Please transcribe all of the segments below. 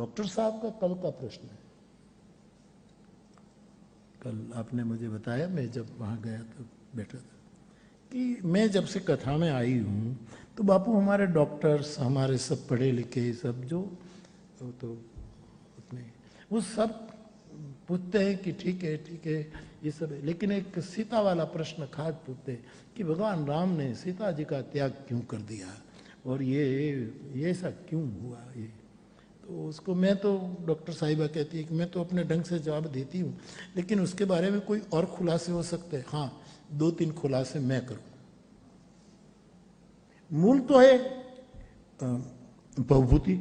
Doctor साहब का कल का प्रश्न है। कल आपने मुझे बताया, मैं जब वहाँ गया तो बैठा था, कि मैं जब से कथा में आई हूँ तो बापू हमारे डॉक्टर्स, हमारे सब पढ़े लिखे सब जो तो अपने वो सब पूछते हैं कि ठीक है ये सब है, लेकिन एक सीता वाला प्रश्न खास पूछते हैं कि भगवान राम ने सीता जी का त्याग क्यों कर दिया और ये ऐसा क्यों हुआ। ये तो उसको मैं तो डॉक्टर साहिबा कहती है कि मैं तो अपने ढंग से जवाब देती हूँ, लेकिन उसके बारे में कोई और खुलासे हो सकते हैं। हाँ, 2-3 खुलासे मैं करूँ। मूल तो है बहुभूति,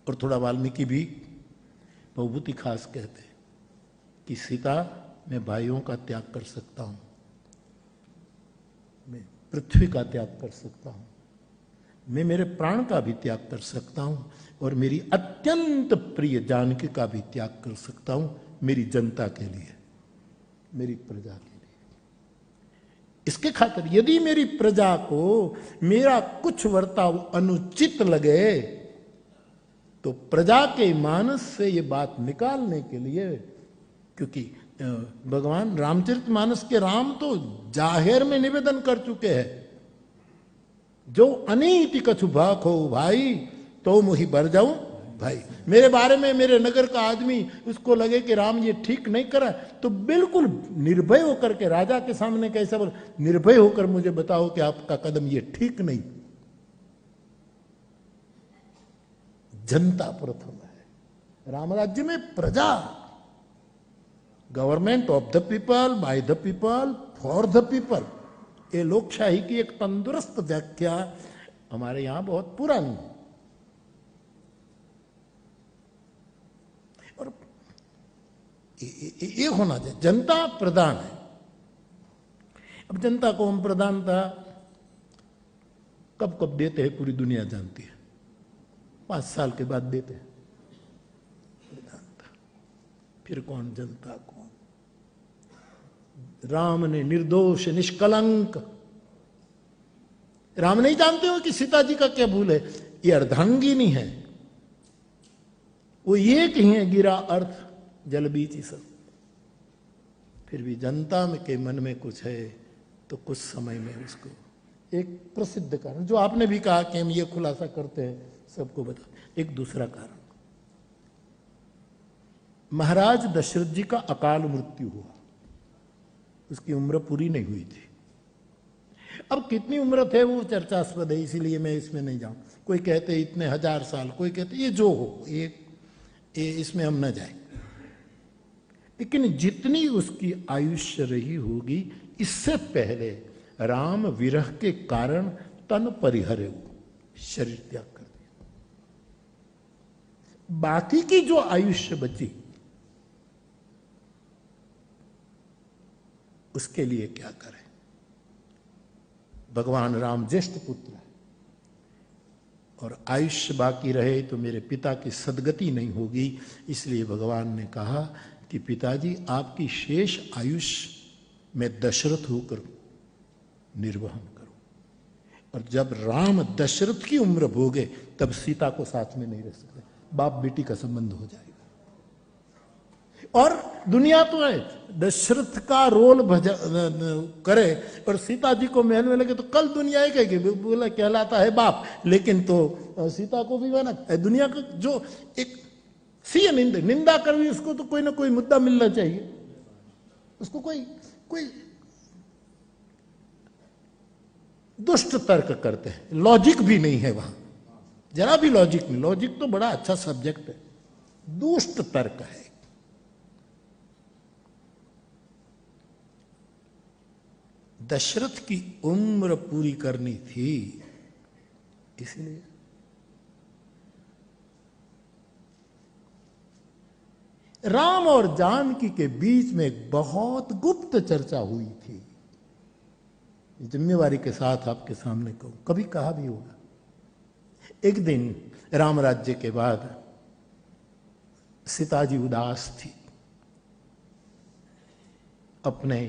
और थोड़ा वाल्मीकि भी बहुभूति खास कहते हैं कि सीता, मैं भाइयों का त्याग कर सकता हूँ, मैं पृथ्वी का त्याग कर सकता हूँ, मैं मेरे प्राण का भी त्याग कर सकता हूं और मेरी अत्यंत प्रिय जानकी का भी त्याग कर सकता हूं, मेरी जनता के लिए, मेरी प्रजा के लिए। इसके खातिर यदि मेरी प्रजा को मेरा कुछ वर्ताव अनुचित लगे तो प्रजा के मानस से ये बात निकालने के लिए, क्योंकि भगवान रामचरितमानस के राम तो जाहिर में निवेदन कर चुके हैं, जो अनीति कछु भाख हो भाई तो मुही बर जाऊं भाई। मेरे बारे में मेरे नगर का आदमी उसको लगे कि राम ये ठीक नहीं करा तो बिल्कुल निर्भय होकर के राजा के सामने कैसे बोल, निर्भय होकर मुझे बताओ कि आपका कदम ये ठीक नहीं। जनता प्रथम है राम राज्य में, प्रजा, government of the people, by the people, for the people. ये लोकशाही की एक तंदुरुस्त व्याख्या हमारे यहां बहुत पुरानी है। और ये होना चाहिए, जनता प्रधान है। अब जनता को हम प्रधानता कब कब देते हैं पूरी दुनिया जानती है, 5 साल के बाद देते हैं प्रधानता। फिर कौन जनता कौन? राम ने निर्दोष निष्कलंक, राम नहीं जानते हो कि सीता जी का क्या भूल है? ये अर्धांगिनी है, वो एक ही है, गिरा अर्थ जल बीच ही सब। फिर भी जनता में के मन में कुछ है तो कुछ समय में उसको एक प्रसिद्ध कारण, जो आपने भी कहा कि हम ये खुलासा करते हैं सबको बता, एक दूसरा कारण, महाराज दशरथ जी का अकाल मृत्यु हुआ, उसकी उम्र पूरी नहीं हुई थी। अब कितनी उम्र थे वो चर्चास्पद है, इसीलिए मैं इसमें नहीं जाऊं। कोई कहते इतने 1000 साल, कोई कहते ये जो हो, ये इसमें हम न जाए, लेकिन जितनी उसकी आयुष्य रही होगी, इससे पहले राम विरह के कारण तन परिहरे, शरीर त्याग कर दिया। बाकी की जो आयुष्य बची उसके लिए क्या करें? भगवान राम ज्येष्ठ पुत्र है और आयुष्य बाकी रहे तो मेरे पिता की सदगति नहीं होगी, इसलिए भगवान ने कहा कि पिताजी आपकी शेष आयुष्य में दशरथ होकर निर्वहन करो। और जब राम दशरथ की उम्र भोगे तब सीता को साथ में नहीं रह सकते, बाप बेटी का संबंध हो जाएगा। और दुनिया तो है, दशरथ का रोल करे और सीता जी को महल में लगे तो कल दुनिया एक है, बोला कहलाता है बाप, लेकिन तो सीता को भी बना दुनिया का जो एक सी निंदा कर भी, उसको तो कोई ना कोई मुद्दा मिलना चाहिए, उसको कोई दुष्ट तर्क करते हैं, लॉजिक भी नहीं है वहां, जरा भी लॉजिक नहीं। लॉजिक तो बड़ा अच्छा सब्जेक्ट है, दुष्ट तर्क है। दशरथ की उम्र पूरी करनी थी, इसलिए राम और जानकी के बीच में एक बहुत गुप्त चर्चा हुई थी। जिम्मेवारी के साथ आपके सामने कहूं, कभी कहा भी होगा। एक दिन राम राज्य के बाद सीता जी उदास थी, अपने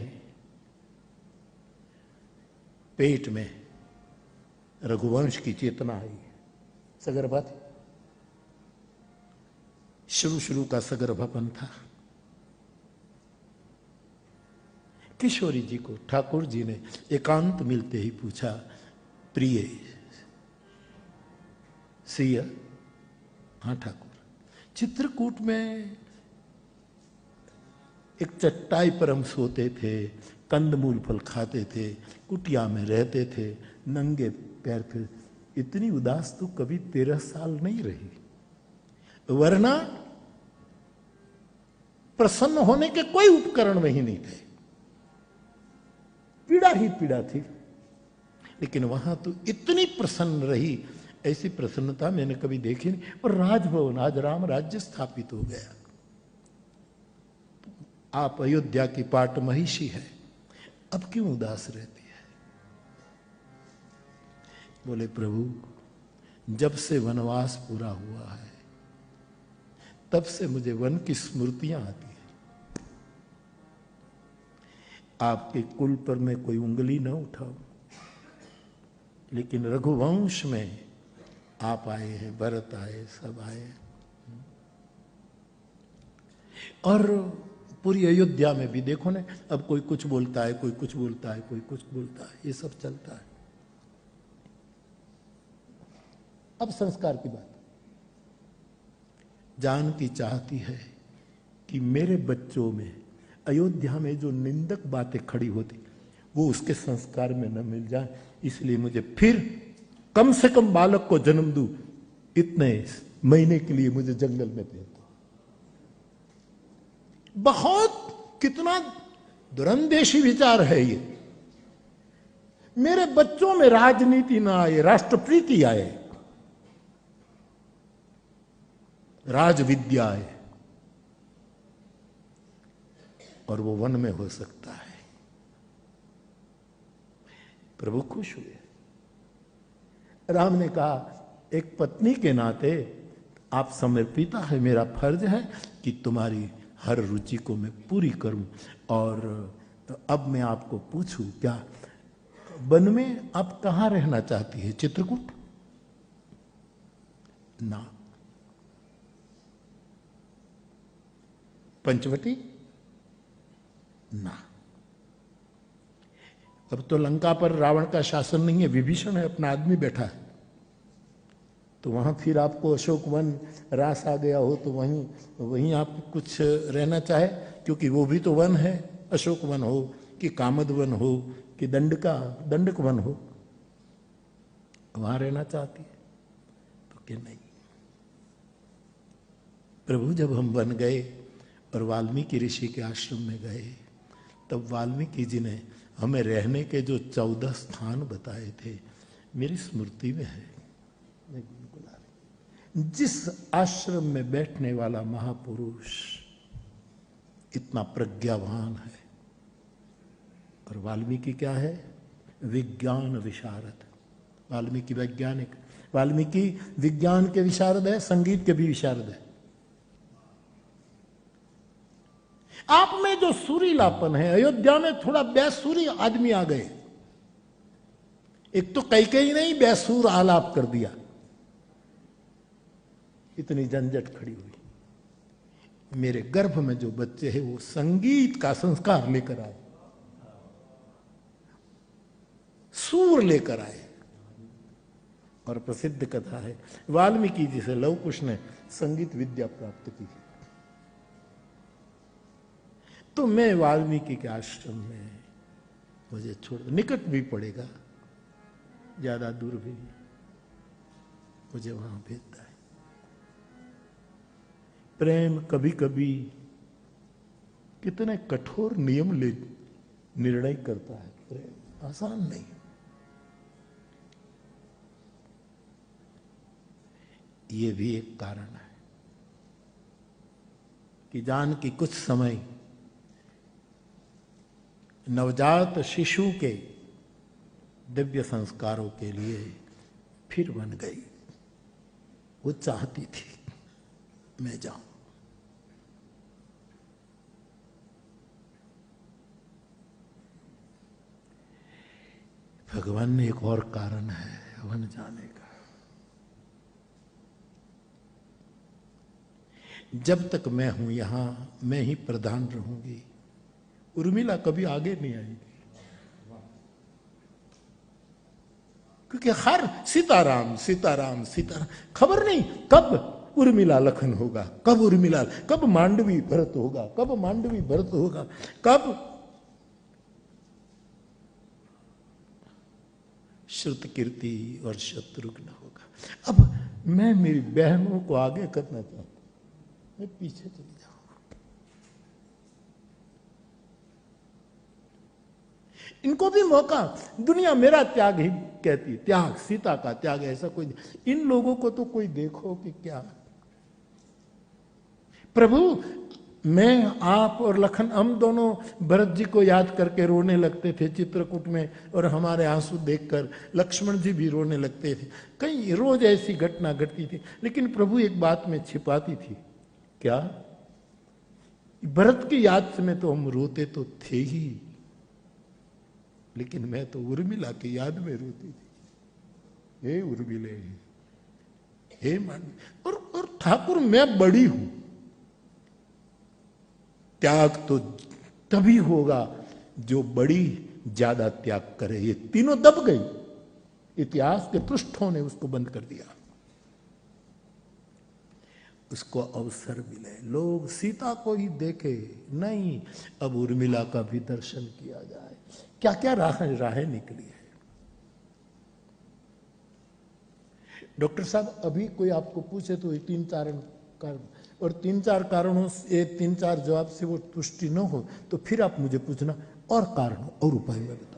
पेट में रघुवंश की चेतना आई, सगर्भा थी, शुरू शुरू का सगर्भापन था। किशोरी जी को ठाकुर जी ने एकांत मिलते ही पूछा, प्रिय सिया? हाँ ठाकुर। चित्रकूट में एक चट्टाई पर हम सोते थे, कंदमूल फल खाते थे, कुटिया में रहते थे, नंगे पैर फिर। इतनी उदास तो कभी 13 साल नहीं रही, वरना प्रसन्न होने के कोई उपकरण वही नहीं थे, पीड़ा ही पीड़ा थी। लेकिन वहां तो इतनी प्रसन्न रही, ऐसी प्रसन्नता मैंने कभी देखी नहीं। और राजभवन, आज राम राज्य स्थापित हो गया। आप अयोध्या की पाट महिषी है, अब क्यों उदास रहती है? बोले, प्रभु जब से वनवास पूरा हुआ है तब से मुझे वन की स्मृतियां आती है। आपके कुल पर मैं कोई उंगली न उठाऊं, लेकिन रघुवंश में आप आए हैं, भरत आए, सब आए। और पूरी अयोध्या में भी देखो ना, अब कोई कुछ बोलता है, कोई कुछ बोलता है, कोई कुछ बोलता है, ये सब चलता है। अब संस्कार की बात। जानकी चाहती है कि मेरे बच्चों में, अयोध्या में जो निंदक बातें खड़ी होती वो उसके संस्कार में न मिल जाए, इसलिए मुझे फिर कम से कम बालक को जन्म दूं, इतने महीने के लिए मुझे जंगल में भेज दो। बहुत कितना दुरंदेशी विचार है ये। मेरे बच्चों में राजनीति ना आए, राष्ट्रप्रीति आए, राजविद्या आए, और वो वन में हो सकता है। प्रभु खुश हुए। राम ने कहा, एक पत्नी के नाते आप समर्पिता है, मेरा फर्ज है कि तुम्हारी हर रुचि को मैं पूरी करूं। और अब मैं आपको पूछूं, क्या वन में आप कहां रहना चाहती है? चित्रकूट? ना। पंचवटी? ना। अब तो लंका पर रावण का शासन नहीं है, विभीषण है, अपना आदमी बैठा है। तो वहां फिर आपको अशोक वन रास आ गया हो तो वहीं आप कुछ रहना चाहे, क्योंकि वो भी तो वन है। अशोक वन हो कि कामद वन हो कि दंडक वन हो, वहां रहना चाहती है तो क्या? नहीं। प्रभु जब हम वन गए और वाल्मीकि ऋषि के आश्रम में गए, तब वाल्मीकि जी ने हमें रहने के जो 14 स्थान बताए थे, मेरी स्मृति में है। जिस आश्रम में बैठने वाला महापुरुष इतना प्रज्ञावान है, और वाल्मीकि क्या है? विज्ञान विशारद। वाल्मीकि वैज्ञानिक, वाल्मीकि विज्ञान के विशारद है, संगीत के भी विशारद है। आप में जो सुरीलापन है, अयोध्या में थोड़ा बेसुरी आदमी आ गए। एक तो कैकेयी नहीं बेसुर आलाप कर दिया, इतनी झंझट खड़ी हुई। मेरे गर्भ में जो बच्चे हैं वो संगीत का संस्कार लेकर आए, सूर लेकर आए। और प्रसिद्ध कथा है, वाल्मीकि जी से लव कुश ने संगीत विद्या प्राप्त की। तो मैं वाल्मीकि के आश्रम में, मुझे छोड़, निकट भी पड़ेगा, ज्यादा दूर भी नहीं, मुझे वहां भेजता है। प्रेम कभी कभी कितने कठोर नियम ले निर्णय करता है। प्रेम आसान नहीं। ये भी एक कारण है कि जानकी कुछ समय नवजात शिशु के दिव्य संस्कारों के लिए फिर बन गई। वो चाहती थी मैं जाऊं। भगवान ने एक और कारण है वन जाने का। जब तक मैं हूं यहां मैं ही प्रधान रहूंगी। उर्मिला कभी आगे नहीं आएगी, क्योंकि हर सीताराम सीताराम सीताराम, खबर नहीं कब उर्मिला लखन होगा, कब उर्मिला, कब मांडवी भरत होगा, कब मांडवी भरत होगा, कब श्रुतकीर्ति और शत्रुघ्न होगा। अब मैं मेरी बहनों को आगे करना चाहता हूं, मैं पीछे चली जाऊं। इनको भी मौका, दुनिया मेरा त्याग ही कहती, त्याग सीता का त्याग, ऐसा कोई नहीं। इन लोगों को तो कोई देखो कि क्या, प्रभु मैं आप और लखन हम दोनों भरत जी को याद करके रोने लगते थे चित्रकूट में, और हमारे आंसू देखकर लक्ष्मण जी भी रोने लगते थे। कई रोज ऐसी घटना घटती थी, लेकिन प्रभु एक बात में छिपाती थी, क्या, भरत की याद से में तो हम रोते तो थे ही, लेकिन मैं तो उर्मिला की याद में रोती थी। हे उर्मिले, हे मान, और ठाकुर मैं बड़ी हूं, त्याग तो तभी होगा जो बड़ी ज्यादा त्याग करे। ये तीनों दब गई, इतिहास के पृष्ठों ने उसको बंद कर दिया। उसको अवसर मिले, लोग सीता को ही देखे, नहीं अब उर्मिला का भी दर्शन किया जाए। क्या क्या राहें निकली है। डॉक्टर साहब अभी कोई आपको पूछे तो ये 3-4 कारण, और 3-4 कारणों से 3-4 जवाब से वो तुष्टि न हो तो फिर आप मुझे पूछना और कारण और उपाय में बताओ।